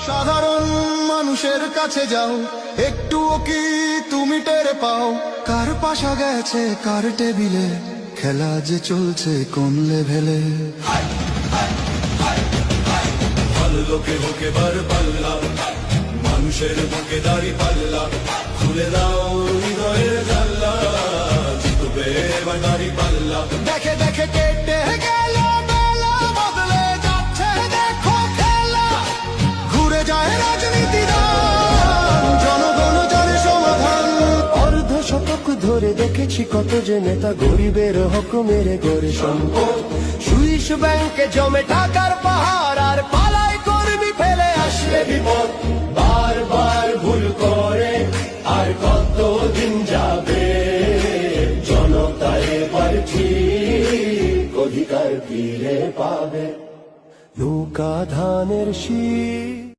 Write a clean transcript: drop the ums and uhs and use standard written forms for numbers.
সাধারণ মানুষের কাছে যাও, একটুও কি তুমি টের পাও? কার পাশা গেছে কার টেবিলে, খেলা যে চলছে কোন লেভেলে। ভালো লোকে হোকে বার পাল্লা, মানুষের বুকে দাড়ি পাল্লা, খুলে দাও হৃদয়ের জানলা, জিতবে এবার দাড়ি পাল্লা। দেখে দেখে কেটে গেল বেলা, বদলে যাচ্ছে দেখো খেলা, ঘুরে যায় রাজনীতি দান, জনগণ জানে সমাধান। অর্ধ শতক ধরে দেখেছি কত যে নেতা গরিবের হক মেরে গড়ে সম্পদ। সুইস ব্যাংকে জমে টাকার পাহাড়, আর পালাই কর্মী ফেলে আসলে বিপদ। বারবার ভুল করে আর কতদিন যাবে, জনতা এবার ঠিক অধিকার ফিরে পাবে। নৌকা ধানের শীষ